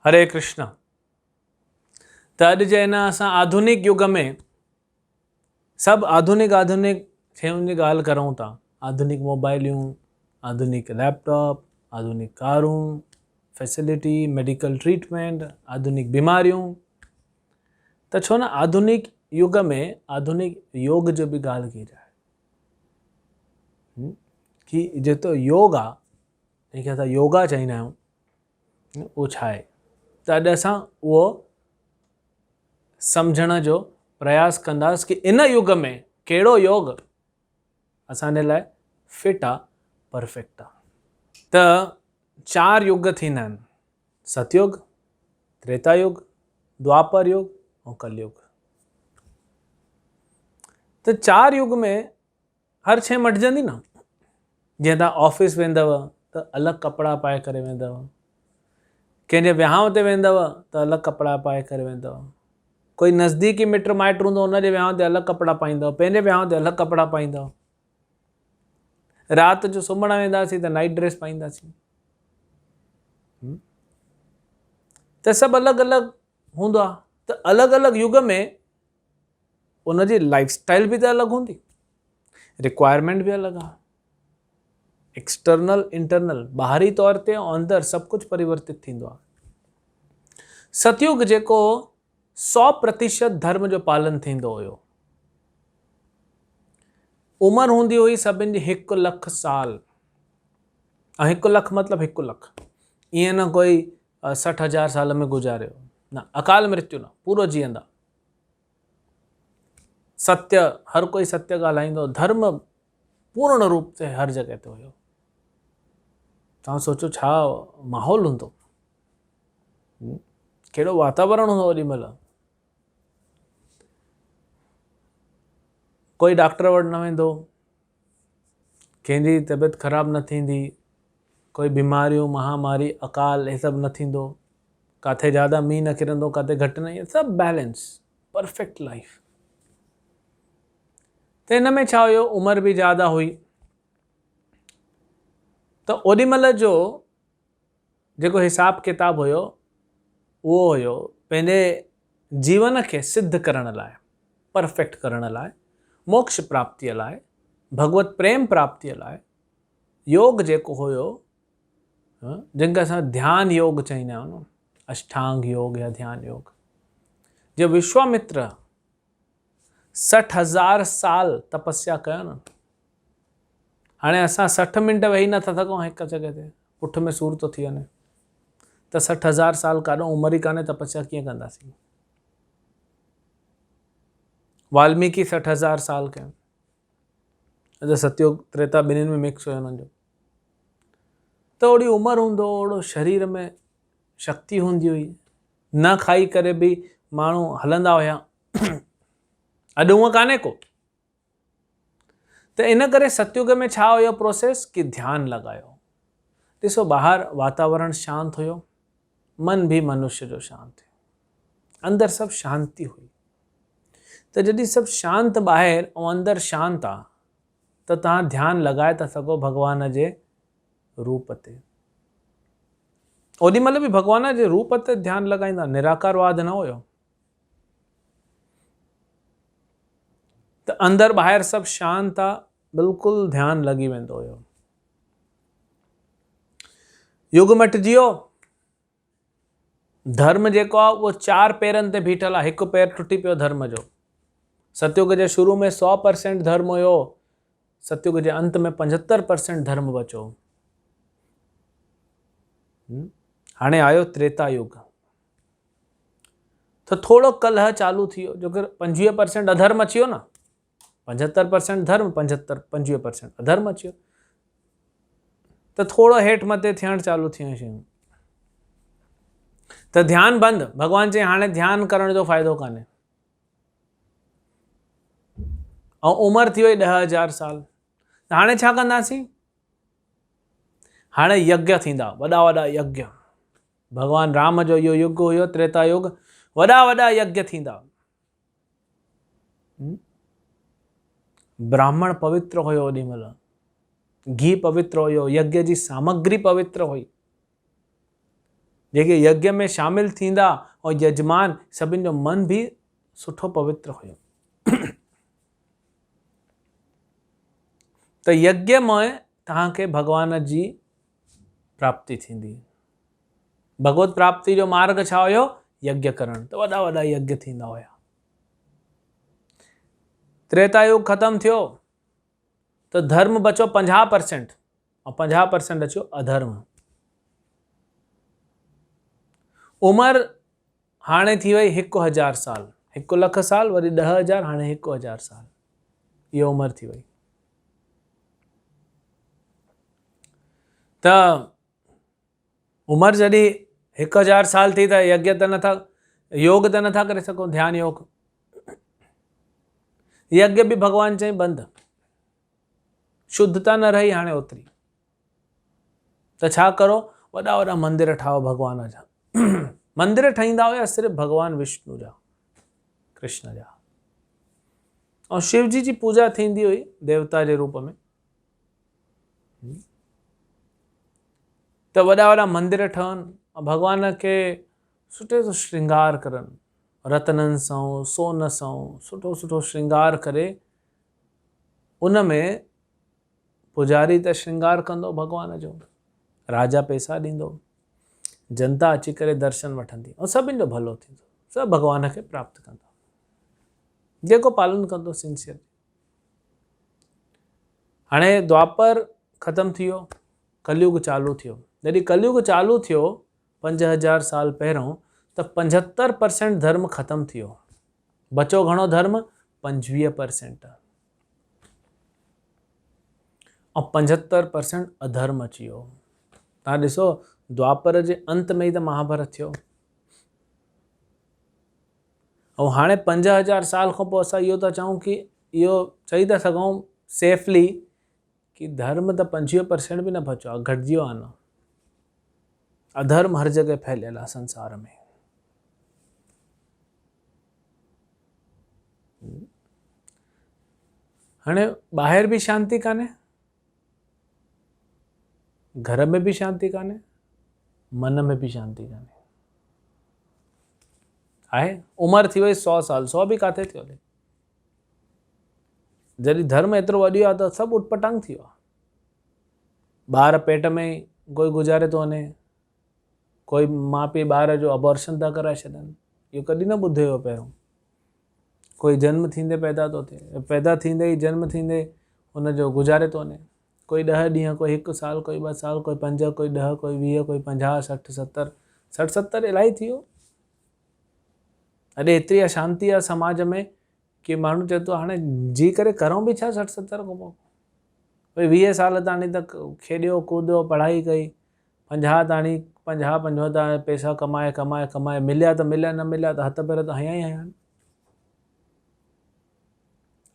हरे कृष्ण। त अॼु जे हिन असां आधुनिक युग में सभु आधुनिक शयुनि जी ॻाल्हि करूं था। आधुनिक मोबाइलियूं, आधुनिक लैपटॉप, आधुनिक कारूं, फैसिलिटी, मेडिकल ट्रीटमेंट, आधुनिक बीमारियूं। त छो न आधुनिक युग में आधुनिक योग जो बि ॻाल्हि कई जाए कि जेतिरो योग आहे, जंहिंखे असां योगा चईंदा आहियूं, उहो छा आहे। त अॼु असां उहो सम्झण जो प्रयास कंदासीं कि इन युग में कहिड़ो योग असांजे लाइ फिट आहे, परफेक्ट आहे। त 4 युग थींदा आहिनि: सतयुग, त्रेता युग, द्वापर युग ऐं कलयुग। त 4 युग में हर शइ मटिजंदी न। जीअं तव्हां ऑफिस वेंदव त अलॻि कपिड़ा पाए करे वेंदव, कंहिंजे विहांव ते वेंदव त अलॻि कपिड़ा पाए करे वेंदव, कोई नज़दीकी मिट माइट हूंदो उनजे विहांव ते अलॻि कपिड़ा पाईंदव, पंहिंजे विहांव ते अलॻि कपिड़ा पाईंदव। राति जो सुम्हण वेंदासीं त नाइट ड्रेस पाईंदासीं। त सभु अलॻि अलॻि हूंदो आहे। त अलॻि अलॻि युग में उनजी लाइफस्टाइल बि त अलॻि हूंदी, रिक्वायरमेंट बि अलॻि आहे। एक्सटर्नल इंटरनल, ॿाहिरी तौर ते ऐं अंदरि सभु कुझु परिवर्तित थींदो आहे। सतयुग जेको 100% धर्म जो पालन थींदो हुयो, उमिरि हूंदी हुई सभिनि जी 1 लख साल। ऐं 1 लख मतिलबु 1 लख, ईअं न कोई 60,000 साल में गुज़ारियो, न, अकाल मृत्यु न, पूरो जीअंदा। सत्य, हर कोई सत्य ॻाल्हाईंदो, धर्म पूर्ण रूप से हर जगह ते हुयो। तव्हां सोचो छा माहौल हूंदो, कहिड़ो वातावरण हूंदो ओॾी महिल। कोई डॉक्टर वटि न वेंदो, कंहिंजी तबियत ख़राब न थींदी, कोई बीमारियूं, महामारी, अकाल, हे सभु न थींदो, काथे ज़्यादा मींहुं न किरंदो, काथे घटि न, सभु बैलेंस, परफेक्ट लाइफ। त हिन में छा हुयो, उमिरि बि ज़्यादा हुई। त ओॾी महिल जो जेको हिसाब किताब हुयो, उहो हुयो पंहिंजे जीवन खे सिद्ध करण लाइ, परफेक्ट करण लाइ, मोक्ष प्राप्तिअ लाइ, भगवत प्रेम प्राप्तिअ लाइ, योग जेको हुयो, जंहिंखे असां ध्यान योग चईंदा आहियूं न, अष्टांग योग या ध्यान योग। जो विश्वामित्र 60,000 साल तपस्या कयो न। हाणे असां 60 मिंट वेही नथा सघूं हिकु जॻह ते, पुठ में सूर थो थी वञे, त 60,000 साल काॾो उमिरि ई कान्हे, तपस्या कीअं कंदासीं। वाल्मीकि 60,000 साल कयो, त सतयुग त्रेता ॿिन्हिनि में मिक्स हुयो हुननि जो। त ओड़ी उमिरि हूंदो, ओड़ो शरीर में शक्ति हूंदी हुई, न खाई करे बि माण्हू हलंदा हुया। अॼु हूअं कान्हे को। त इन करे सतयुग में छा हुयो प्रोसेस, कि ध्यानु लॻायो। ॾिसो ॿाहिरि वातावरण शांति हुयो, मन बि मनुष्य जो शांति हुयो, अंदरि सभु शांति हुई। त जॾहिं सभु शांति ॿाहिरि ऐं अंदरि शांति आहे, त तव्हां ध्यानु लॻाए था सघो भॻवान जे रूप ते। ओॾी महिल बि भॻवान जे रूप ते ध्यानु लॻाईंदा, निराकारवाद न हुयो। त अंदरि ॿाहिरि सभु शांति आहे, बिल्कुलु ध्यानु लॻी वेंदो हुयो। युग मटिजी वियो, धर्म जेको आहे उहो 4 पेरनि ते बीठल आहे, हिकु पैर टुटी पियो धर्म जो। सतयुग जे शुरू में 100% धर्म हुयो, सतयुग जे अंत में 75% धर्म बचो। हाणे आयो त्रेता युग, त थोड़ो कलह चालू थी वियो, जो कि 25% अधर्म अची वियो न। 75% धर्म, 25% अधर्म अची वियो, त थोड़ो हेठि मथे थियणु चालू थी वियूं शयूं। त ध्यानु बंदि, भॻवान चई हाणे ध्यानु करण जो फ़ाइदो कान्हे। ऐं उमिरि थी वई 10,000 साल, त हाणे छा कंदासीं। हाणे यज्ञ थींदा, वॾा वॾा यज्ञ। भॻवान राम जो इहो युग हुयो त्रेता युग, वॾा वॾा यज्ञ थींदा। ब्राह्मण पवित्र हुयो ओॾी महिल, घी पवित्र हुयो, यज्ञ जी सामग्री पवित्र हुई। जेके यज्ञ में शामिल थींदा और यजमान सभिनि जो मन भी सुठो पवित्र हुयो। त यज्ञ में तव्हांखे भगवान जी प्राप्ति थींदी। भगवत प्राप्ति जो मार्ग छा हुयो? यज्ञ करण। त वॾा वॾा यज्ञ थींदा हुया। त्रेता युग खत्म थियो तो धर्म बचो 50% और 50% अचो अधर्म। उम्र हाणे थी वई 1000 साल, 1 लख साल वरी 10,000, हाणे 1000 साल, ये उम्र थी वई। त उम्र जॾहिं 1000 साल थी त यज्ञ त नथा, योग त नथा करे सको, ध्यान योग। यज्ञ भी भगवान चई बंद, शुद्धता न रही हाणे ओतरी। त छा करो? वॾा वॾा मंदिर ठाहो भगवान जा। मंदिर ठहींदा हुया सिर्फ़ भगवान विष्णु जा, कृष्ण जा। और शिव जी जी पूजा थींदी हुई देवता जे रूप में। त वॾा वॾा मंदिर ठहनि और भगवान के सुठे सां श्रृंगार करनि, रतननि सां, सोन सां सुठो सुठो श्रृंगार करे। उन में पुजारी त श्रृंगार कंदो भगवान जो, राजा पैसा ॾींदो, जनता अची करे दर्शन वठंदी और सभिनि जो भलो थींदो, सभु भगवान खे प्राप्त कंदो जेको पालन कंदो सिंसियर। हाणे द्वापर ख़त्म थी वियो, कलयुग चालू थियो। जॾहिं कलयुग चालू थियो 5000 साल पहिरों, त 75% धर्म ख़त्म थी वियो। बचो घणो धर्म? 25%। और 75% अधर्म अची वियो। तव्हां ॾिसो द्वापर जे अंत में ई त महाभारत थियो। ऐं हाणे 5000 साल खां पोइ असां इहो था चऊं कि इहो चई था सघूं सेफली कि धर्म त 25% बि न बचो आहे, घटिजी वियो आहे न। अधर्म हर जगह फैलियल आहे संसार में। हाणे ॿाहिरि बि शांती कान्हे, घर में भी शांति कान्हे, मन में भी शांति कान्हे। आहे उम्र थी वई 100 साल, 100 भी काथे थियो हले। जॾहिं धर्म एतिरो वॾी आहे त सभु उटपटांग थी वियो आहे। ॿार पेट में कोई गुज़ारे थो वञे, कोई माउ पीउ ॿार जो अबॉर्शन था कराए छॾनि, इहो कॾहिं न ॿुधो हुयो पहिरियों। कोई जन्म थींदे पैदा थो थिए, पैदा थींदे ई जन्म थींदे हुनजो गुज़ारे थो वञे। कोई 10 ॾींहं, कोई 1 साल, कोई 2 साल, कोई 5, कोई 10, कोई 20, कोई 50, 60, 70। 60, 70 इलाही थी वियो। अॼु एतिरी अशांती आहे समाज में कि माण्हू चए थो हाणे जी करे करूं बि छा 60, 70 खां पोइ। भई 20 साल ताणी त खेॾियो कूदियो पढ़ाई कई, 50 ताणी 50, 55 ताणी पैसा कमाए कमाए कमाए, मिलिया त मिलिया, न मिलिया त हथ पेर त हयां ई हयां।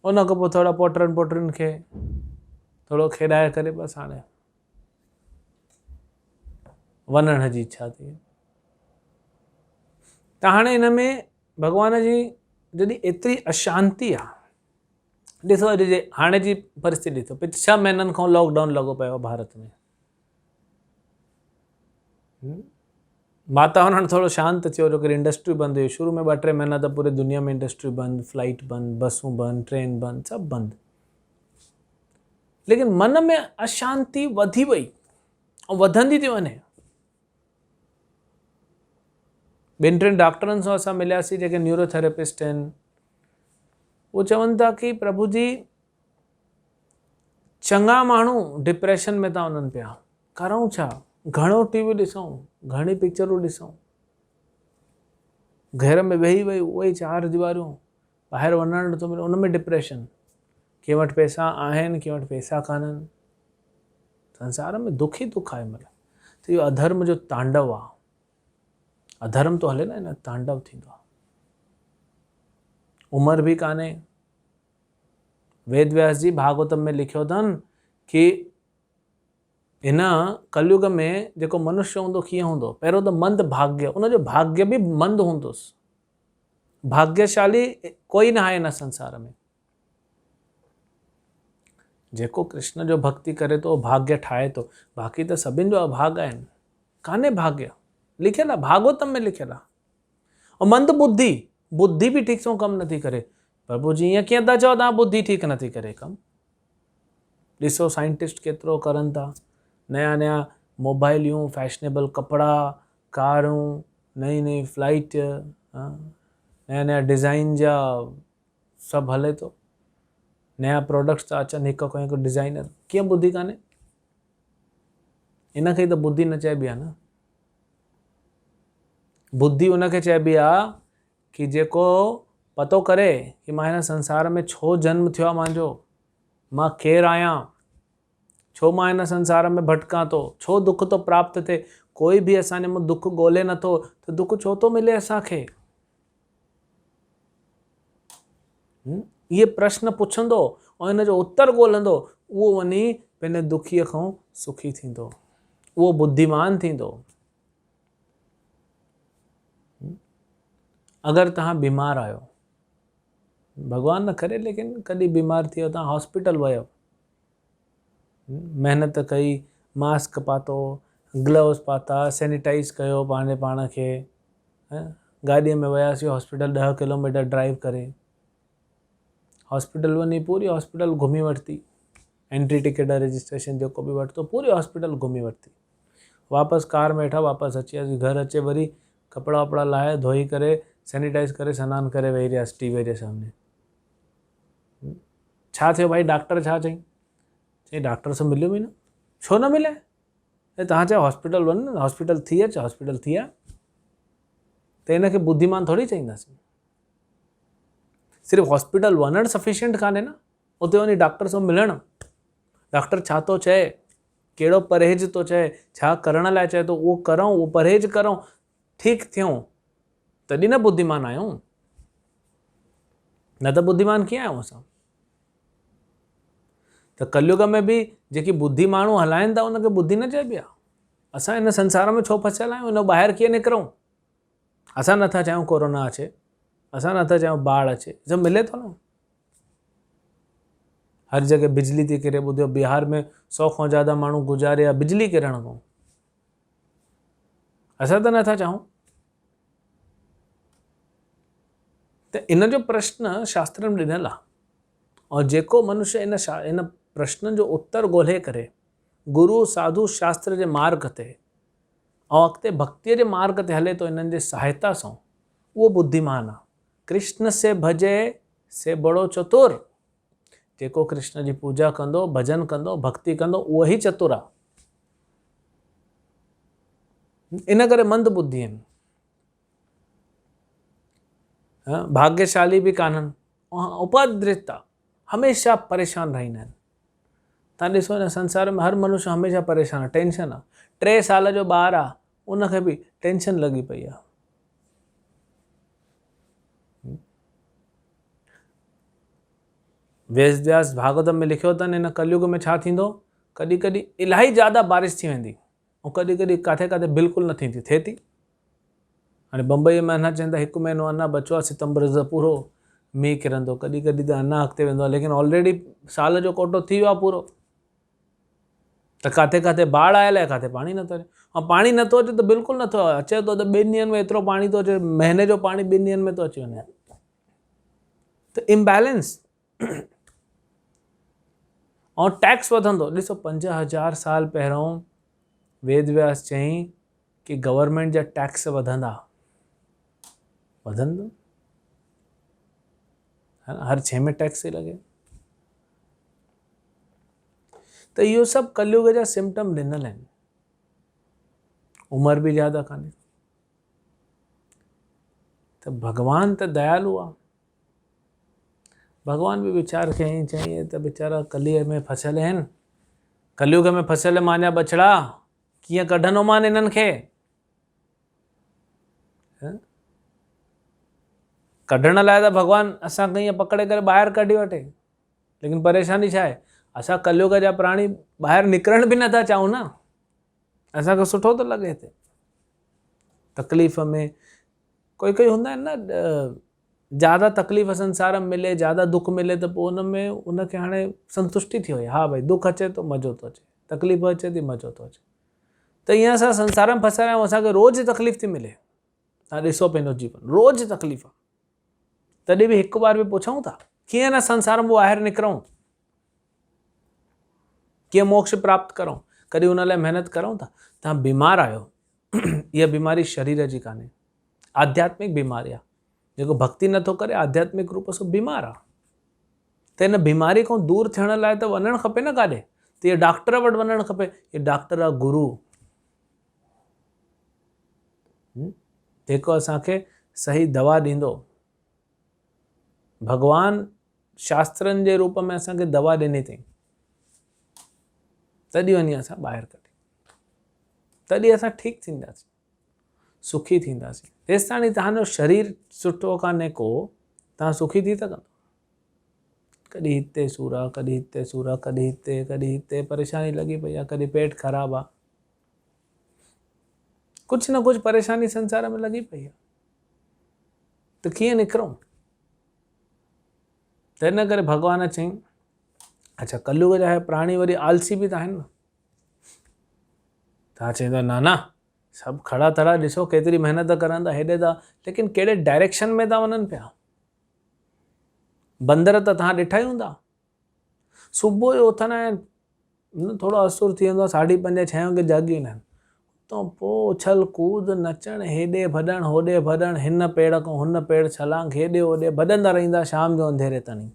उन खां पोइ थोरा पोटनि पोटरियुनि खे थोरो खेॾाए करे बसि हाणे वञण जी इच्छा थी। त हाणे हिन में भगवान जी जॾहिं एतिरी अशांती आहे, ॾिसो अॼु जे हाणे जी परिस्थिति ॾिसो, 6 महीननि खां लॉकडाउन लॻो पियो आहे भारत में। वातावरण थोरो शांत थियो, जो कि इंडस्ट्री बंदि हुई। शुरू में 2-3 महीना त पूरे दुनिया में इंडस्ट्री बंदि, फ्लाइट बंदि, बसूं बंदि, ट्रेन बंदि, सभु बंदि। लेकिन मन में अशांति वधी वई ऐं वधंदी थी वञे। 2-3 डॉक्टरनि सां असां मिलियासीं जेके न्यूरोथेरेपिस्ट आहिनि। वो चवनि था कि प्रभु जी चङा माण्हू डिप्रेशन में था वञनि पिया। करूं छा? घणो टीवी ॾिसूं, घणी पिक्चरूं ॾिसूं, घर में वेही वेही उहे 4 दीवारियूं, ॿाहिरि वञणु नथो मिले, उन में डिप्रेशन। कंहिं वटि पैसा आहिनि, कंहिं वटि पैसा कान्हनि। संसार में दुख ई दुख आहे। मतलब त इहो अधर्म जो तांडव आहे। अधर्म तो हले न, तांडव थींदो आहे। उम्र भी कान्हे। वेद व्यास जी भागवतम में लिखियो अथनि कि इन कलयुग में जेको मनुष्य हूंदो कीअं हूंदो? पहिरियों त मंद भाग्य, उनजो भाग्य भी मंद हूंदुसि। भाग्यशाली कोई न आहे इन संसार में। जेको कृष्ण जो भक्ति करे तो भाग्य ठाहे तो, बाक़ी त सभिनि जो अभाग आहिनि, कान्हे भाग्य। लिखियल आहे, भागवतम में लिखियल आहे। और मंद बुद्धि, बुद्धि भी ठीक सां कम नथी करे। प्रभु जी ईअं कीअं था चओ तव्हां बुद्धि ठीक नथी करे कम? ॾिसो साइंटिस्ट केतिरो करनि था, नया नया मोबाइलियूं, फैशनेबल कपिड़ा, कारूं, नई नई फ्लाइट, नया नया डिज़ाइन जा सभु हले थो, नया प्रोडक्ट्स था अचनि, हिक खां हिकु डिज़ाइनर। कीअं बुद्धि कान्हे? इन खे त बुद्धि न चइबी आहे न। बुद्धि उनखे चइबी आहे कि जेको पतो करे कि मां हिन संसार में छो जन्म थियो आहे मुंहिंजो, मां केरु आहियां, छो मां हिन संसार में भटकां थो, छो दुख थो प्राप्त थिए। कोई बि असांजे में दुख ॻोल्हे नथो त दुख छो थो मिले असांखे। इहे प्रश्न पुछंदो ऐं हिन जो उत्तर ॻोल्हंदो, उहो वञी पंहिंजे दुखीअ खां सुखी थींदो, उहो बुद्धिमान थींदो। अगरि तव्हां बीमार आहियो, भॻवान न करे लेकिन कॾहिं बीमार थी वियो, तव्हां हॉस्पिटल वियो, महिनत कई, मास्क पातो, ग्लव्स पाता, सैनिटाइज़ कयो पंहिंजे पाण खे, गाॾीअ में वियासीं हॉस्पिटल 10 किलोमीटर ड्राइव करे, हॉस्पिटल वञी पूरी हॉस्पिटल घुमी वरिती, एंट्री टिकट रजिस्ट्रेशन जेको बि वरितो, पूरी हॉस्पिटल घुमी वरिती, वापसि कार में वेठा, वापसि अची वियासीं, घर अचे वरी कपिड़ा वपड़ा लाहे धोई करे सैनिटाइज़ करे सनानु करे वेही रहियासीं टीवीअ जे सामने। छा थियो भाई? डॉक्टर छा चई? चई डॉक्टर सां मिलियो बि न। छो न मिले? तव्हां चयो हॉस्पिटल वञ न, हॉस्पिटल थी अच, हॉस्पिटल थी आ, त हिनखे बुद्धिमान थोड़ी चईंदासीं। सिर्फ़ु हॉस्पिटल वञणु सफिशिएंट कान्हे न, उते वञी डॉक्टर सां मिलणु, डॉक्टर छा थो चए, कहिड़ो परहेज थो चए, छा करण लाइ चए थो, उहो करूं, उहो परहेज करूं, ठीकु थियूं, तॾहिं न बुद्धिमान आहियूं। न त बुद्धिमान कीअं आहियूं असां? त कलयुग में बि जेकी बुद्धि माण्हू हलाइनि था उनखे बुद्धि न चइबी आहे। असां हिन संसार में छो फसियल आहियूं, हिन ॿाहिरि कीअं निकिरूं? असां नथा चाहियूं कोरोना अचे, असां नथा चाहियूं बाढ़ अचे, सभु मिले थो न। हर जगह बिजली थी किरे, ॿुधो बिहार में 100 खां ज़्यादा माण्हू गुज़ारे आहे बिजली किरण खां। असां त नथा चाहियूं। त इन जो प्रश्न शास्त्र में ॾिनल आहे, और जेको मनुष्य इन प्रश्न जो उत्तर ॻोल्हे करे गुरु साधु शास्त्र जे मार्ग ते ऐं अॻिते भक्तीअ जे मार्ग ते हले थो इन्हनि जे सहायता सां, उहो बुद्धिमान आहे। कृष्ण से भजे से बड़ो चतुर। जेको कृष्ण जी पूजा कंदो, भजन कंदो, भक्ति कंदो, उहो ई चतुर आहे। इन करे मंद बुद्धि आहिनि, भाग्यशाली भी काननि, उपद्रित आहे, हमेशा परेशान रहंदा आहिनि। तव्हां ॾिसो हिन संसार में हर मनुष्य हमेशा परेशान आहे, टेंशन आहे। 3 साल जो ॿारु आहे, उनखे बि टेंशन लॻी पई आहे। वेद व्यास भागवतम में लिखियो अथनि हिन कलयुग में छा थींदो, कॾहिं कॾहिं इलाही ज़्यादा बारिश थी वेंदी ऐं कॾहिं कॾहिं काथे काथे बिल्कुलु न थींदी, थिए थी। हाणे बम्बई में अञा चवनि था 1 महीनो अञा बचो आहे, सितंबर जो पूरो मींहुं किरंदो, कॾहिं कॾहिं त अञा अॻिते वेंदो आहे, लेकिन ऑलरेडी साल जो कोटो थी वियो आहे पूरो। त काथे काथे बाढ़ आयल आहे, काथे पाणी नथो अचे, ऐं पाणी नथो अचे त बिल्कुलु नथो अचे तो त 2 ॾींहंनि में एतिरो पाणी थो अचे, महीने जो पाणी 2 ॾींहंनि में थो अची वञे। त इम्बैलेंस ऐं टैक्स वधंदो। ॾिसो 5000 साल पहिरियों वेद व्यास चयईं कि गवर्नमेंट जा टैक्स वधंदा, वधंदो, हर शइ में टैक्स ही लॻे। त इहो सभु कलयुग जा सिम्टम ॾिनल आहिनि। उमिरि बि ज़्यादा कान्हे, त भॻवान त दयालु आहे। भॻवान बि वीचार कयईं, चयईं त वीचारा कलीअ में फसियल आहिनि, कलयुग में फसियल मुंहिंजा बछड़ा, कीअं कढंदो मान इन्हनि खे? कढण लाइ त भॻवान असांखे ईअं पकड़े करे ॿाहिरि कढी वठे, लेकिन परेशानी छा आहे, असां कलयुग जा प्राणी ॿाहिरि निकिरण बि नथा चाहियूं न। असांखे सुठो थो लॻे हिते तकलीफ़ में। कोई कोई हूंदा आहिनि न, ज़्यादा तकलीफ़ संसार में मिले, ज़्यादा दुख मिले त पोइ उन में उनखे हाणे संतुष्टि थी वई, हा भाई दुख अचे थो मज़ो थो अचे, तकलीफ़ अचे थी मज़ो थो अचे। त ईअं असां संसार में फसियल आहियूं, असांखे रोज़ु तकलीफ़ थी मिले। तव्हां ॾिसो पंहिंजो जीवन, रोज़ु तकलीफ़, तॾहिं बि हिकु बार बि पुछूं था कीअं न संसार में ॿाहिरि निकिरूं, कीअं मोक्ष प्राप्त करूं, कॾहिं उन लाइ महिनत करूं था। तव्हां बीमार आहियो, इहा बीमारी शरीर जी कान्हे, आध्यात्मिक बीमारी आहे। जेको भक्ति नथो करे आध्यात्मिक रूप सां बीमार आहे। त हिन बीमारी खां दूरि थियण लाइ त वञणु खपे न काॾे, त इहे डॉक्टर वटि वञणु खपे। इहे डॉक्टर आहे गुरू, जेको असांखे सही दवा ॾींदो। भगवान शास्त्रनि जे रूप में असांखे दवा ॾिनी अथई, तॾहिं वञी असां ॿाहिरि कढी, तॾहिं असां ठीकु थींदासीं, सुखी थींदासीं। तेसि ताणी तव्हांजो शरीर सुठो कान्हे को, तव्हां सुखी थी सघंदो। कॾहिं हिते सूरु आहे, कॾहिं हिते सूरु आहे, कॾहिं हिते परेशानी लॻी पई आहे, कॾहिं पेट ख़राबु आहे, कुझु न कुझु परेशानी संसार में लॻी पई आहे। त कीअं निकिरूं? त हिन करे भॻवान चई, अच्छा कलयुग जा प्राणी वरी आलसी बि त आहिनि न। तव्हां चवंदा न सभु खड़ा थड़ा ॾिसो केतिरी महिनत करनि था, हेॾे था, लेकिन कहिड़े डायरेक्शन में था वञनि पिया। बंदर त तव्हां ॾिठा ई हूंदा, सुबुह जो उथंदा आहिनि, थोरो असुर थी वेंदो आहे, 5:30 6 वॻे जाॻी वेंदा आहिनि, तो पोइ उछल कूद नचणु, हेॾे भॼणु होॾे भॼणु, हिन पेड़ खां हुन पेड़ छलांग, हेॾे होॾे भॼंदा रहंदा शाम जो अंधेरे ताईं।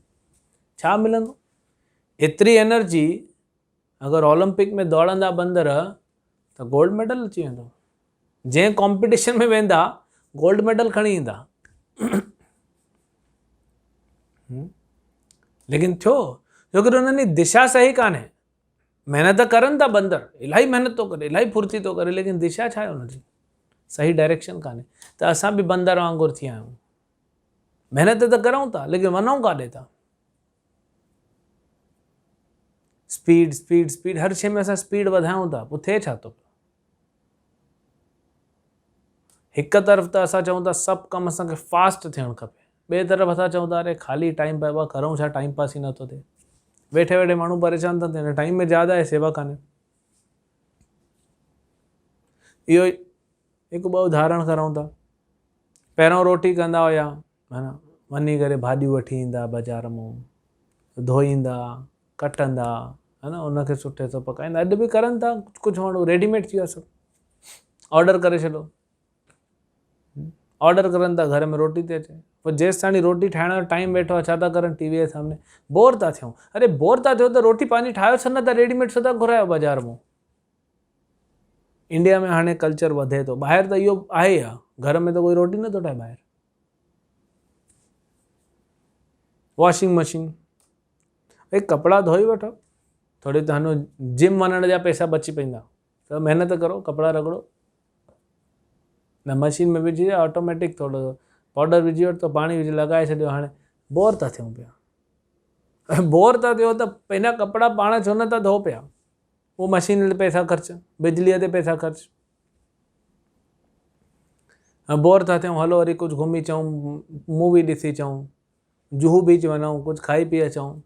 छा मिलंदो? एतिरी एनर्जी अगरि ओलंपिक में दौड़ंदा बंदर त गोल्ड मेडल अची वेंदो। जंहिं कॉम्पिटिशन में वेंदा गोल्ड मेडल खणी ईंदा। लेकिन थियो छोकी उन्हनि जी दिशा सही कान्हे। महिनत करनि था बंदर, इलाही महिनत थो करे, इलाही फुर्ती थो करे, लेकिन दिशा छा आहे हुनजी? सही डायरेक्शन कान्हे। त असां बि बंदर वांगुरु थी आहियूं, महिनत त करूं था, लेकिन वञूं काॾे था? स्पीड स्पीड स्पीड, हर शइ में असां स्पीड वधायूं था, पोइ थिए छा थो? हिकु तरफ़ त असां चऊं था सभु कमु असांखे फास्ट थियणु खपे, ॿिए तरफ़ असां चऊं था अरे ख़ाली टाइम पियो आहे, करूं छा, टाइम पास ई नथो थिए, वेठे वेठे माण्हू परेशान था थियनि, टाइम में ज़्यादा आहे, सेवा कान्हे। इहो हिकु ॿ उदाहरण करूं था। पहिरों रोटी कंदा हुया, है न, वञी करे भाॼियूं वठी ईंदा बाज़ारि मां, धोईंदा, कटंदा, है न, उनखे सुठे सां पकाईंदा। अॼु बि करनि था कुझु माण्हू, रेडीमेड थी वियो सभु, ऑडर करे छॾो, ऑडर करनि था, घर में रोटी थी अचे। पोइ जेसि ताणी रोटी ठाहिण जो टाइम वेठो आहे, छा था करनि? टीवीअ जे सामने बोर था थियूं। अरे बोर था थियो त रोटी पंहिंजी ठाहियो छो न था, रेडीमेड छो था घुरायो बाज़ारि मां? इंडिया में हाणे कल्चर वधे थो, ॿाहिरि त इहो आहे ई आहे, घर में त कोई रोटी नथो ठाहे ॿाहिरि। वॉशिंग मशीन, भई कपिड़ा धोई वठो, थोरी तव्हांजो जिम वञण जा पैसा बची पवंदा, त महिनत करो, कपिड़ा रगड़ो, न मशीन में विझी ऑटोमेटिक, थोरो पाउडर विझी वठो, पाणी विझी लॻाए छॾियो। हाणे बोर था थियूं पिया, बोर था थियो त पंहिंजा कपिड़ा पाण छो नथा धो पिया? उहो मशीन ते पैसा ख़र्च, बिजलीअ ते पैसा ख़र्च। बोर था थियूं, हलो वरी कुझु घुमी अचूं, मूवी ॾिसी अचूं, जुहू बीच वञूं, कुझु खाई पी अचूं।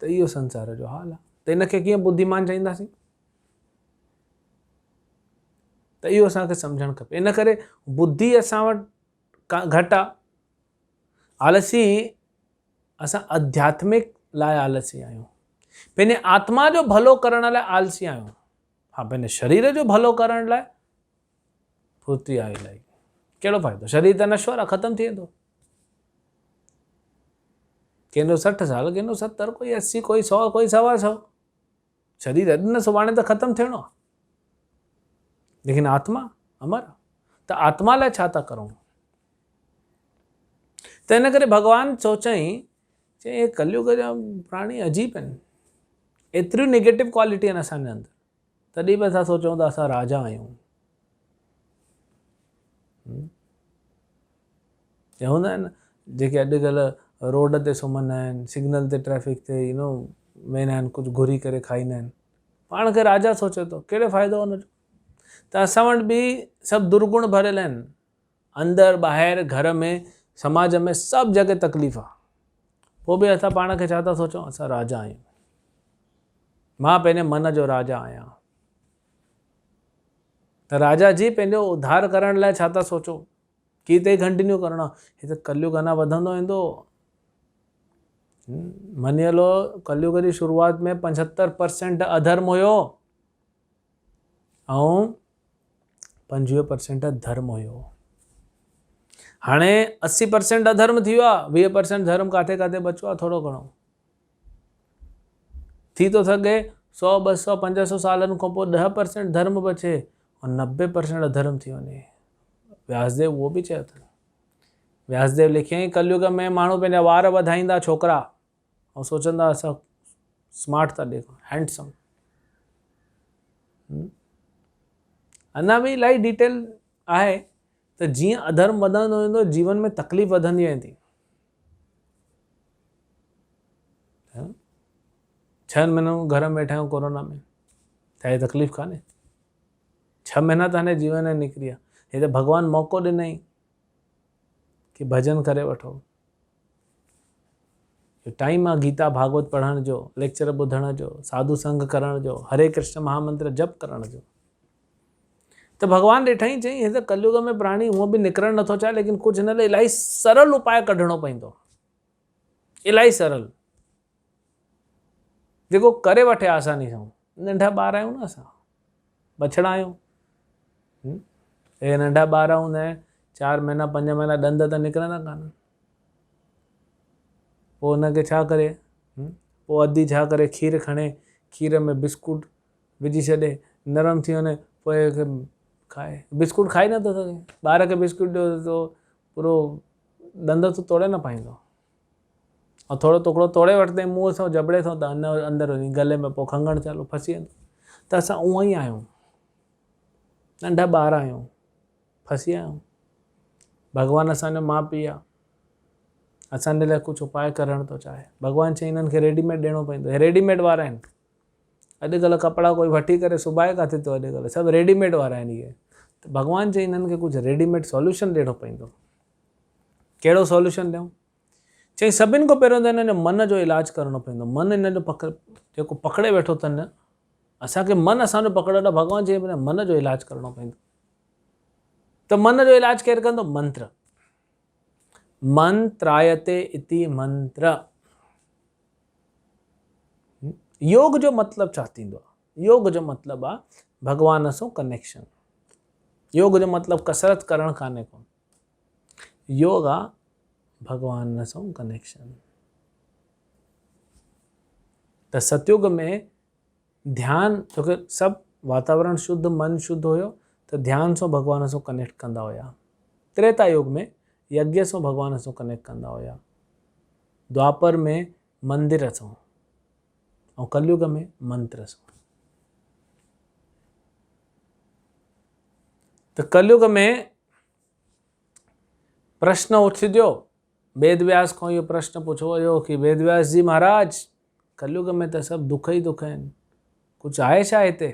त इहो संसार जो हाल आहे। त इनखे कीअं बुद्धिमान चईंदासीं? त इहो असांखे सम्झणु खपे। इन करे बुद्धि असां वटि घटि आहे, आलसी असां आध्यात्मिक लाइ आलसी आहियूं, पंहिंजे आत्मा जो भलो करण लाइ आलसी आहियूं। हा, पंहिंजे शरीर जो भलो करण लाइ फुर्ती आहे इलाही। कहिड़ो फ़ाइदो? शरीर त नश्वर आहे, ख़तमु थी वेंदो। कंहिंजो 60 साल, कंहिंजो 70, कोई 80, कोई 100, कोई 125। शरीर अॼु न सुभाणे त ख़तमु थियणो आहे, लेकिन आत्मा अमर आहे। त आत्मा लाइ छा था करूं? त इन करे भॻवानु सोचई, चई कलयुग जा प्राणी अजीब आहिनि, एतिरियूं नेगेटिव क्वालिटी आहिनि असांजे अंदरि, तॾहिं बि असां सोचूं था असां राजा आहियूं। चवंदा आहिनि जेके अॼुकल्ह रोड ते सुम्हंदा आहिनि, सिग्नल ते, ट्रैफिक ते, वेंदा आहिनि, कुझु घुरी करे खाईंदा आहिनि, पाण खे राजा सोचे थो, कहिड़ो फ़ाइदो हुनजो? त असां वटि बि सभु दुर्गुण भरियल आहिनि, अंदरि ॿाहिरि, घर में, समाज में, सभु जॻह तकलीफ़ आहे। पोइ बि असां पाण खे छा था सोचूं? असां राजा आहियूं, मां पंहिंजे मन जो राजा आहियां। त राजा जी पंहिंजो उद्धार करण लाइ छा था सोचो, की ते कंटिन्यू करणो आहे। हे त कलयुग अञा वधंदो वेंदो। मञी हलो कलयुग जी शुरूआत में 75% अधर्म हुयो ऐं 25% धर्म हुयो। हाणे 80% अधर्म थी वियो आहे, 20% धर्म काथे काथे बचो आहे थोरो घणो। थी थो सघे 100 200 500 सालनि खां पोइ 10% धर्म बचे ऐं 90% अधर्म थी वञे। व्यासदेव उहो बि चयो अथनि। व्यासदेव लिखियईं कलयुग में माण्हू पंहिंजा वार वधाईंदा छोकिरा ऐं सोचंदा असां स्मार्ट था ॾेखारूं, हैंडसम। अञा बि इलाही डिटेल आहे त जीअं अधर्म वधंदो वेंदो जीवन में तकलीफ़ वधंदी वेंदी। 6 महीनों घर में वेठा आहियूं कोरोना में, त हे तकलीफ़ कान्हे। 6 महीना त हाणे जीवन में निकिरी विया। हे त भॻवान मौक़ो ॾिनई कि भजन करे वठो। टाइम आहे गीता भागवत पढ़ण जो, लेक्चर ॿुधण जो, साधु संग करण जो, हरे कृष्ण महामंत्र जप करण जो। त भॻवान ॾिठई चई हे त कलयुग में प्राणी हूअं बि निकिरणु नथो चाहे, लेकिन कुझु हिन लाइ इलाही सरल उपाय कढणो पवंदो, इलाही सरल, जेको करे वठे आसानी सां। नंढा ॿार आहियूं न असां, बछड़ा आहियूं। हे नंढा ॿार हूंदा आहिनि 4 महीना 5 महीना ॾंद त निकिरंदा कान्हनि। पोइ हुनखे छा करे, पोइ अधी छा करे खीरु खणे, खीर में बिस्कुट विझी छॾे, नरम थी वञे, पोइ खाए। बिस्कुट खाई नथो सघे, ॿार खे बिस्कुट ॾियो त पूरो ॾंद त तोड़े न पाईंदो, ऐं थोरो टुकड़ो तोड़े वठंदे मुंहं सां जबड़े थो त अंदरि वञी गले में पोइ खंघणु चालू, फसी वेंदो। त असां उअं ई आहियूं, नंढा ॿार आहियूं, फसी विया आहियूं। भॻवानु असांजो माउ पीउ आहे, असांजे लाइ कुझु उपाय करणु थो चाहे। भॻवानु चई हिननि खे रेडीमेड ॾियणो पवंदो। हे रेडीमेड वारा आहिनि। अॼुकल्ह कपिड़ा कोई वठी करे सुबाए किथे थो, अॼुकल्ह सभु रेडीमेड वारा आहिनि इहे। त भॻवानु चई हिननि खे कुझु रेडीमेड सॉल्यूशन ॾियणो पवंदो। कहिड़ो सॉल्यूशन ॾियूं? चई सभिनि खां पहिरियों त हिन जो मन जो इलाजु करणो पवंदो। मन हिन जो जेको पकड़े वेठो अथनि, असांखे मन असांजो पकड़े वेठो, भॻवानु चई मन जो इलाजु करणो पवंदो। त मन जो इलाजु केरु कंदो? मंत्र। मंत्रायते इति मंत्र। योग जो मतिलबु छा थींदो आहे? योग जो मतिलबु आहे भॻवान सां कनेक्शन। योग जो मतिलबु कसरत करणु कान्हे को। योग आहे भॻवान सां कनेक्शन। त सतयुग में ध्यानु, छोकी सभु वातावरण शुद्ध, मन शुद्ध हुयो, त ध्यान सां भॻवान सां कनेक्ट कंदा हुया। त्रेता युग में यज्ञ सां भॻवान सां कनेक्ट कंदा हुया। द्वापर में मंदिर सां, ऐं कलयुग में मंत्र सां। त कलयुग में प्रश्न उथिजो। वेद व्यास खां इहो प्रश्न पुछो वियो कि वेद व्यास जी महाराज, कलयुग में त सभु दुख ई दुख आहिनि, कुझु आहे छा हिते?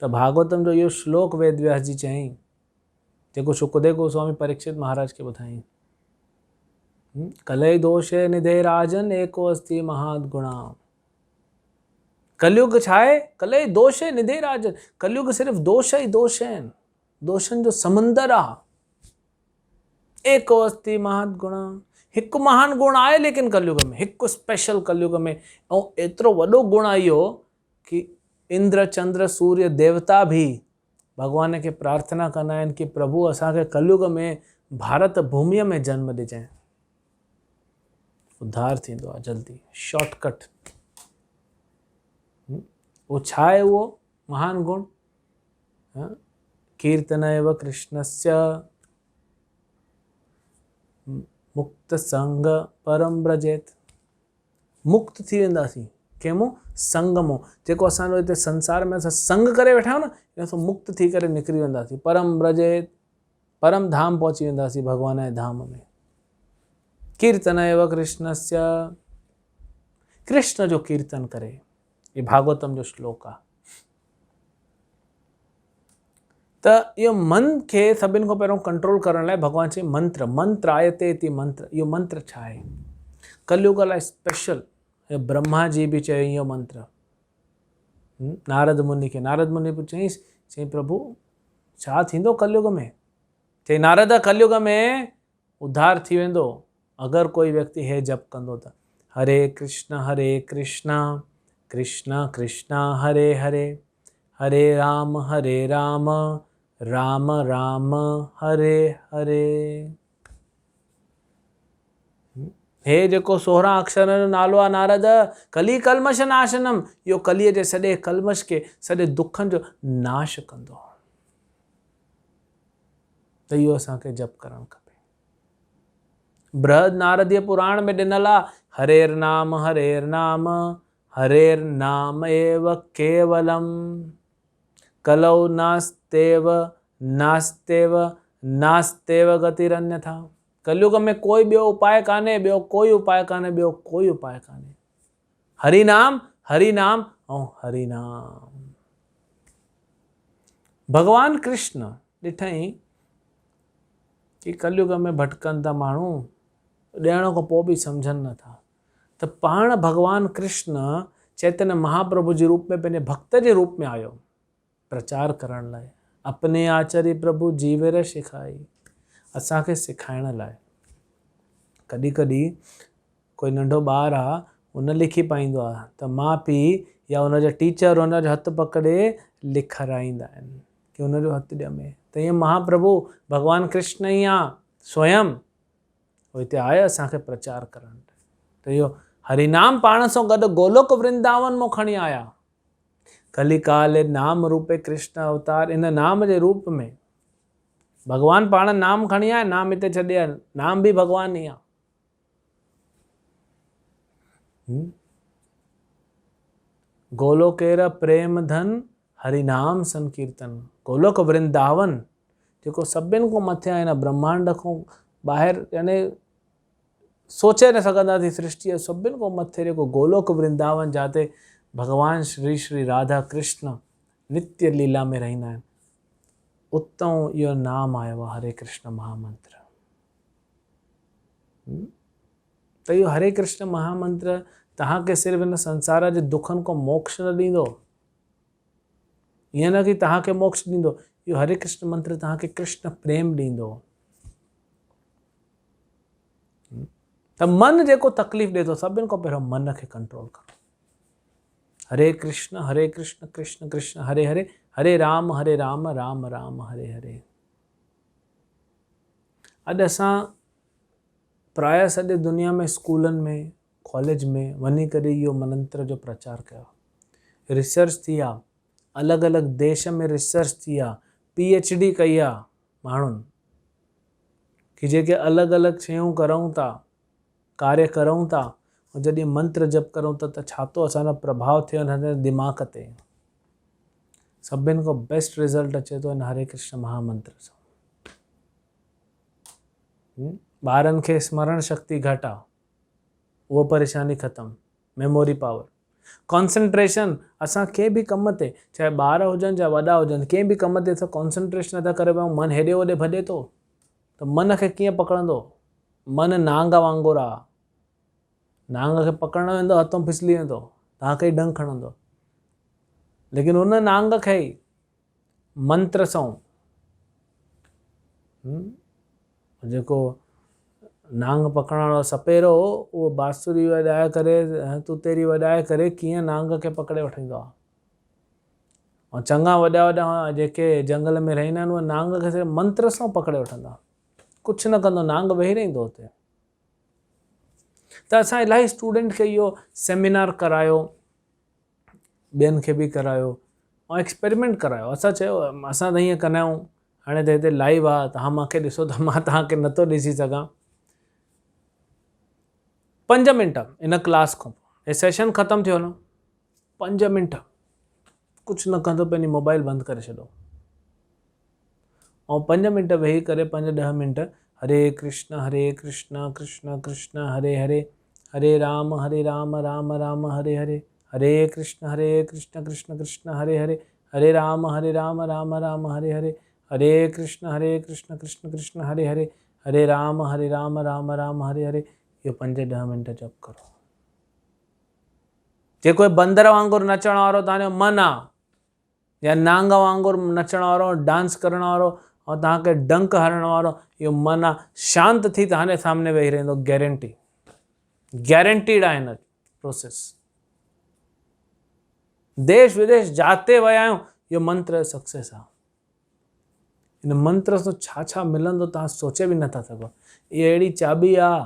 त भागवतम जो इहो श्लोक वेद व्यास जी चयईं, जेको शुकदेव गोस्वामी परीक्षित महाराज खे ॿुधाईं। कलय दोषे निधे राजन एको अस्ति महाद गुणा। कलयुग छा आहे? कलय दोषे निधे राजन। कलयुग सिर्फ़ु दोष ई दोष आहिनि, दोषनि जो समुंदर आहे। एको अस्ति महाद गुणा। हिकु महान गुण आहे लेकिन कलयुग में, हिकु स्पेशल कलयुग में, ऐं एतिरो वॾो गुण आहे इहो कि इंद्र चंद्र सूर्य देवता भी भॻवान खे प्रार्थना कंदा आहिनि कि प्रभु असांखे कलयुग में भारत भूमिअ में जन्म ॾिजांइ, उद्धार थींदो आहे जल्दी, शॉर्टकट। उहो छा आहे उहो महान गुण? कीर्तन एव कृष्णस्य मुक्त संग परम ब्रजेत। मुक्त थी वेंदासीं कंहिंमो? संग मों। जेको असांजो हिते संसार में असां संग करे वेठा आहियूं न, इन सां मुक्त थी करे निकिरी वेंदासीं परम ब्रजेत, परम धाम पहुची वेंदासीं भॻवान जे धाम में। कीर्तन एव कृष्णस्य, कृष्ण जो कीर्तन करे। ये भागवतम जो श्लोक आहे। त इहो मन खे सभिनि खां पहिरियों कंट्रोल करण लाइ भॻवान चई मंत्र। मंत्र आयते इति मंत्र। इहो मंत्र छा आहे? कलयुग लाइ स्पेशल ब्रह्मा जी बि चयो इहो मंत्र। नारद मुनि खे नारद मुनि पुछियईंसि, चई प्रभु छा थींदो कलयुग में? चई नारद कलयुग में उद्धार थी वेंदो अगरि कोई व्यक्ति हे जप कंदो त हरे कृष्ण कृष्ण कृष्ण हरे हरे, हरे राम राम राम हरे हरे। हे जेको 16 अक्षरनि जो नालो आहे नारद, कली कलमश नाशनम, इहो कलीअ जे सॼे कलमश खे, सॼे दुखनि जो नाश कंदो। त इहो असांखे जप करणु खपे। बृहद नारदीय पुराण में ॾिनल आहे, हरेर नाम हरेर नाम एव केवलम, कलौ नास्तेव नास्तेव नास्तेव गतिरन्यथा। कलयुग में कोई ॿियो उपाय कान्हे, ॿियो कोई उपाय कान्हे, ॿियो कोई उपाय कान्हे। हरि नाम ऐं हरि नाम। भगवान कृष्ण ॾिठई कि कलयुग में भटकनि था माण्हू, ॾियण खां पोइ बि सम्झनि नथा, त पाण भगवान कृष्ण चैतन्य महाप्रभु जे रूप में पंहिंजे भक्त जे रूप में आयो प्रचार करण लाइ। अपने आचरी प्रभु जीवेर सिखाई, असांखे सिखाइण लाइ। कॾहिं कॾहिं कोई नंढो ॿारु आहे, उन लिखी पाईंदो आहे त माउ पीउ या उनजा टीचर उनजो हथु पकड़े लिखाराईंदा आहिनि कि उनजो हथु ॼमे। त ईअं महाप्रभु भगवान कृष्ण ई आहे स्वयं, उहो हिते आया असांखे प्रचार करण। त इहो हरिनाम पाण सां गॾु गोलोक वृंदावन मां खणी आया। कलिकाल नाम रूपे कृष्ण अवतार, इन नाम जे रूप में भगवान पाण नाम खणी आया, नाम हिते छॾे आया, नाम बि भगवान ई आहे। गोलोकेर प्रेम धन हरिनाम संकीर्तन। गोलोक वृंदावन जेको सभिनि खां मथे आहे, न ब्रह्मांड खां ॿाहिरि, यानी सोचे न सघंदासीं सृष्टि सभिनि खां मथे जेको गोलोक वृंदावन, जाते भगवान श्री राधा कृष्ण नित्य लीला में रहंदा आहिनि, उतां इहो नाम आयो आहे हरे कृष्ण महामंत्र। त इहो हरे कृष्ण महामंत्र तव्हांखे सिर्फ़ु हिन संसार जे दुखनि खां मोक्ष न ॾींदो, ईअं न कि तव्हांखे मोक्ष ॾींदो, इहो हरे कृष्ण मंत्र तव्हांखे कृष्ण प्रेम ॾींदो। त मन जेको तकलीफ़ ॾिए थो, सभिनि खां पहिरियों मन खे कंट्रोल करो। हरे कृष्ण कृष्ण कृष्ण हरे हरे, हरे राम राम राम हरे हरे। अॼु असां प्राय सॼे दुनिया में स्कूलनि में, कॉलेज में वञी करे इहो मंत्र जो प्रचार कयो। रिसर्च थी आहे, अलॻि अलॻि देश में रिसर्च थी आहे, PhD कई आहे माण्हुनि कि जेके अलॻि अलॻि शयूं करूं था, कार्य करूं था, ऐं जॾहिं मंत्र जप करूं था त छा थो असांजो प्रभाव थिए हिन दिमाग़ ते। सभिनि खां बेस्ट रिज़ल्ट अचे थो हिन हरे कृष्ण महामंत्र सां। ॿारनि खे स्मरण शक्ति घटि आहे, उहो परेशानी ख़तमु। मेमोरी पावर, कॉन्सन्ट्रेशन, असां कंहिं बि कम ते, चाहे ॿार हुजनि चाहे वॾा हुजनि, कंहिं बि कम ते असां कॉन्सन्ट्रेशन नथा करे पायूं, मन हेॾे होॾे भॼे थो, त मन खे कीअं पकड़ंदो? मन नांग वांगुरु आहे, नांग खे पकड़णु वेंदो हथों फिसली वेंदो, तव्हांखे ई डंग खणंदो। लेकिन उन नांग खे मंत्र सां, जेको नांग पकड़ण वारो सपेरो, उहो बांसुरी वॼाए करे, तुतेरी वॼाए करे कीअं नांग खे पकड़े वठंदो आहे। ऐं चङा वॾा वॾा जेके जंगल में रहंदा आहिनि, उहे नांग खे सिर्फ़ु मंत्र सां पकड़े वठंदा, कुझु न कंदो, नांग वेही रहंदो हुते। त असां इलाही स्टूडेंट खे इहो सेमिनार करायो, ॿियनि खे बि करायो ऐं एक्सपेरिमेंट करायो। असां चयो असां त हीअं कंदा आहियूं, हाणे त हिते लाइव आहे, तव्हां मूंखे ॾिसो त मां तव्हांखे नथो ॾिसी सघां। 5 मिंट इन क्लास खां, हे सेशन ख़तमु थियो न, 5 मिंट कुझु न कंदो, पंहिंजी मोबाइल बंदि करे छॾो ऐं 5 मिंट वेही करे 5-10 मिंट हरे कृष्ण कृष्ण कृष्ण हरे हरे, हरे राम राम राम हरे हरे, हरे कृष्ण कृष्ण कृष्ण हरे हरे, हरे राम राम राम हरे हरे, हरे कृष्ण कृष्ण कृष्ण हरे हरे, हरे राम राम राम हरे हरे। इहो 5-10 मिंट जप करो। जेको बंदर वांगुरु नचण वारो तव्हांजो मन आहे या नांग वांगुरु नचण वारो डांस करण वारो ऐं तव्हांखे डंक हणण वारो इहो मन आहे, शांत थी तव्हांजे सामने वेही रहंदो, गारंटी, गारंटीड आहे हिन प्रोसेस। देश विदेश जाते विया आहियूं, इहो मंत्र सक्सेस आहे। हिन मंत्र सां छा छा मिलंदो तव्हां सोचे बि नथा सघो। इहा अहिड़ी चाबी आहे,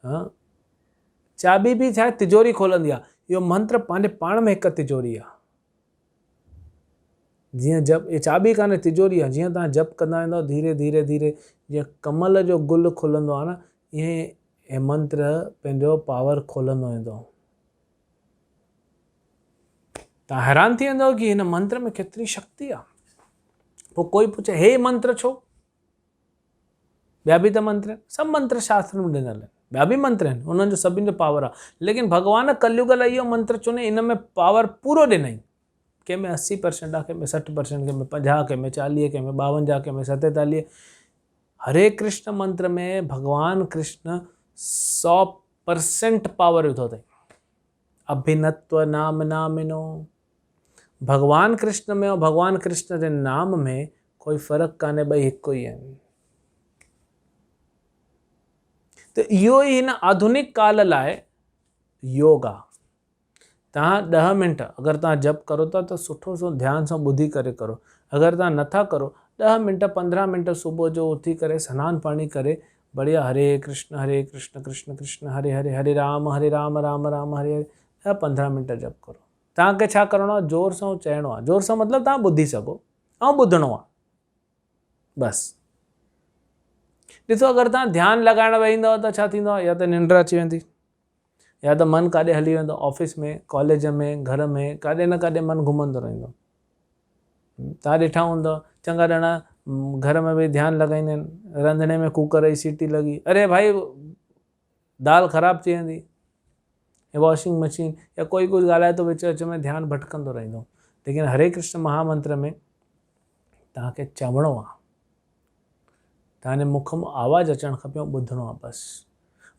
हाँ, चाबी भी छा तिजोरी खोलंदी आहे। इहो मंत्र पंहिंजे पाण में हिकु तिजोरी आहे। जीअं जप, ये चाबी कान्हे, तिजोरी आहे। जीअं तव्हां जप कंदा वेंदो धीरे धीरे धीरे, जीअं कमल जो गुल खुलंदो आहे न, ईअं हे मंत्र पंहिंजो पावर खोलंदो वेंदो। तव्हां हैरान थी वेंदो कि हिन मंत्र में केतिरी शक्ति आहे। पोइ कोई पुछे हे मंत्र छो? ॿिया बि त मंत्र आहिनि, सभु मंत्र शास्त्र में ॾिनल आहिनि, ॿिया बि मंत्र आहिनि, उन्हनि जो सभिनि जो पावर आहे। लेकिन भॻवान कलयुग लाइ इहो मंत्र चुने, इन में पावर पूरो ॾिनई। कंहिंमें 80% आहे, कंहिंमें 60%, कंहिंमें 50, कंहिंमें 40, कंहिंमें 52, कंहिंमें 47। हरे कृष्ण मंत्र में भगवान कृष्ण 100% पावर विधो अथई। अभिनत्व नाम नामिनो, भगवान कृष्ण में और भगवान कृष्ण जे नाम में कोई फ़र्क़ु कान्हे, ॿई हिकु ई आहिनि। त इहो ई हिन आधुनिक काल लाइ योग आहे। तव्हां 10 मिंट अगरि तव्हां जप करो था त सुठो सो ध्यान सां ॿुधी करे करो। अगरि तव्हां नथा करो, 10 मिंट 15 मिंट सुबुह जो उथी करे सनानु पाणी करे बढ़िया हरे कृष्ण कृष्ण कृष्ण हरे हरे, हरे राम राम राम हरे हरे, 15 मिंट जप करो। तव्हांखे छा करिणो आहे? ज़ोर सां चइणो आहे। ज़ोर सां मतिलबु तव्हां ॿुधी सघो ऐं ॿुधणो आहे, बसि। ॾिसो, अगरि तव्हां ध्यानु लॻाइण वेहींदव त छा थींदो आहे? या त निंड अची वेंदी, या त मन काॾे हली वेंदो, ऑफिस में, कॉलेज में, घर में, काॾे न काॾे मन घुमंदो रहंदो। तव्हां ॾिठा हूंदव चङा ॼणा घर में बि ध्यानु लॻाईंदा आहिनि, रंधिणे में कुकर जी सीटी लॻी, अरे भाई दाल ख़राबु थी वेंदी, वॉशिंग मशीन या कोई कुझु ॻाल्हाए थो विच विच में, ध्यानु भटकंदो रहंदो। लेकिन हरे कृष्ण महामंत्र में तव्हांखे चवणो आहे, तव्हांजे मुख मां आवाज़ु अचणु खपे, ॿुधणो आहे बसि।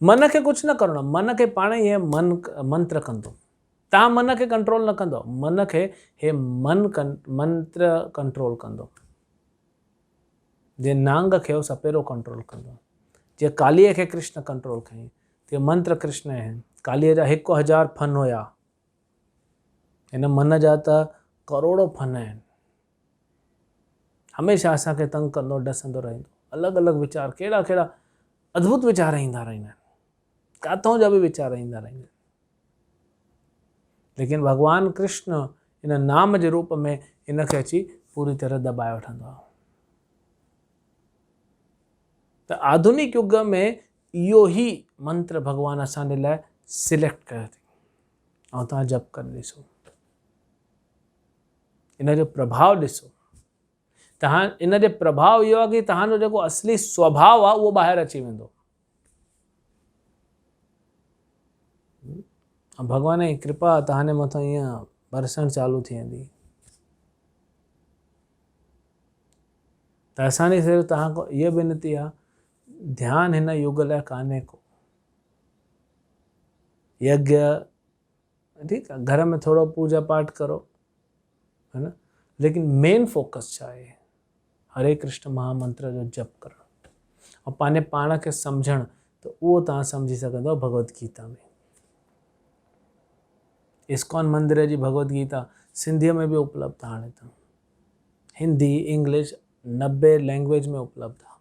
मन खे कुझु न करिणो आहे, मन खे पाण ई मंत्र कंदो। तव्हां मन खे कंट्रोल न कंदो, मन खे हे मंत्र कंट्रोल कंदो। जे नांग खे सपेरो कंट्रोल कंदो, जे कालीअ खे कृष्ण कंट्रोल कयईं, ते मंत्र कृष्ण आहिनि। कालीअ जा 1000 फन हुया, हिन मन जा त करोड़ों फन आहिनि। हमेशह असांखे तंग कंदो, डसंदो रहंदो। अलॻि अलॻि वीचार, कहिड़ा कहिड़ा अद्भुत वीचार ईंदा रहंदा आहिनि, किथां जा बि वीचार ईंदा रहंदा आहिनि। लेकिन भगवान कृष्ण इन नाम जे रूप में इनखे अची पूरी तरह दॿाए वठंदो आहे। त आधुनिक युग में इहो ई मंत्र भगवान असांजे लाइ सिलेक्ट कयो अथई, ऐं तव्हां जप करे ॾिसो, इन जो प्रभाव ॾिसो। तव्हां इन जे प्रभाव इहो आहे कि तव्हांजो जेको असली स्वभाव आहे उहो ॿाहिरि अची वेंदो। भगवान जी कृपा तव्हांजे मथां ईअं बरसणु चालू थी वेंदी। त असांजी सिर्फ़ु तव्हां खां इहा विनती आहे, ध्यानु हिन युग लाइ कान्हे को। यज्ञ ठीकु आहे, घर में थोरो पूजा पाठ करो, है न, लेकिन मेन फोकस छा आहे? हरे कृष्ण महामंत्र जो जप करणु ऐं पंहिंजे पाण खे सम्झणु। त उहो तव्हां सम्झी सघंदव भगवत गीता में। इस्कॉन मंदिर जी भगवत गीता सिंधीअ में बि उपलब्ध आहे हाणे त, हिंदी, इंग्लिश 90 लैंग्वेज में उपलब्ध आहे।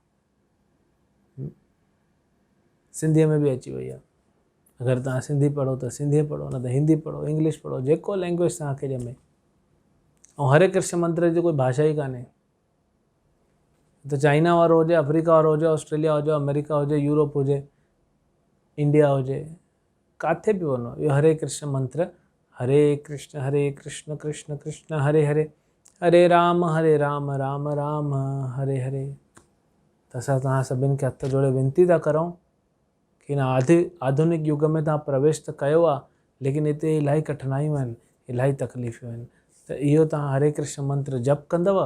सिंधीअ में बि अची वई आहे। अगरि तव्हां सिंधी पढ़ो त सिंधी पढ़ो, न त हिंदी पढ़ो, इंग्लिश पढ़ो, जेको लैंग्वेज तव्हांखे ॼमे। ऐं हरे कृष्ण मंत्र जी कोई भाषा ई कान्हे। त चाइना वारो हुजे, अफ्रीका वारो हुजे, ऑस्ट्रेलिया हुजे, अमेरिका हुजे, यूरोप हुजे, इंडिया हुजे, किथे बि वञो, इहो हरे कृष्ण मंत्र, हरे कृष्ण कृष्ण कृष्ण हरे हरे, हरे राम राम राम हरे हरे। त असां तव्हां सभिनि खे हथ जोड़े विनती था करूं कि हिन आधुनिक युग में तव्हां प्रवेश त कयो आहे, लेकिन हिते इलाही कठिनाइयूं आहिनि, इलाही तकलीफ़ूं आहिनि। त इहो तव्हां हरे कृष्ण मंत्र जप कंदव,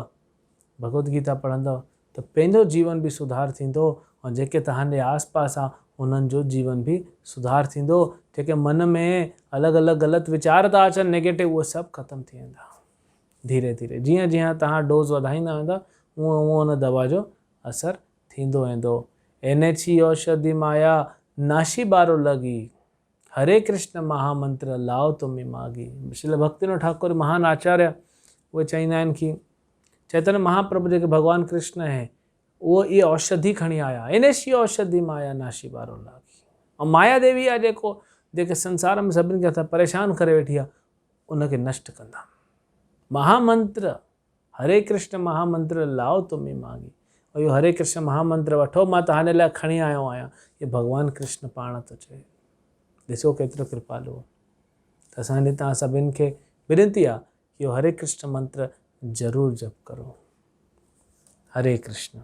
भगवत गीता पढ़ंदव, त पंहिंजो जीवन बि सुधार थींदो, ऐं जेके तव्हांजे आस पास आहे उन्हनि जो जीवन भी सुधार थींदो। जेके मन में अलॻि अलॻि ग़लति वीचार था अचनि नेगेटिव, उहे सभु ख़तमु थी वेंदा धीरे धीरे। जीअं जीअं तव्हां डोज़ वधाईंदा वेंदा उअं उअं उन दवा जो असरु थींदो वेंदो। एनएची औषधि माया नाशी बारो लगी, हरे कृष्ण महामंत्र लाओ तुम्हें मागी। श्रील भक्तिविनोद ठाकुर महान आचार्य उहे चईंदा आहिनि कि चैतन्य महाप्रभु जेके भगवान कृष्ण है वो ये औषधि खणी आया, एनएची औषधि माया नाशी बारो लागी। ऐं माया देवी आहे जेके संसार में सभिनी खे परेशान करे वेठी आहे, उनखे नष्ट कंदा। महामंत्र हरे कृष्ण महामंत्र लाओ तुम्हें मागी, और इहो हरे कृष्ण महामंत्र वठो, मां तव्हांजे लाइ खणी आयो आहियां। ये भगवान कृष्ण पाण थो चए। ॾिसो केतिरो कृपालु हो। त असांजे तव्हां सभिनि खे विनती आहे कि इहो हरे कृष्ण मंत्र ज़रूरु जप करो। हरे कृष्ण।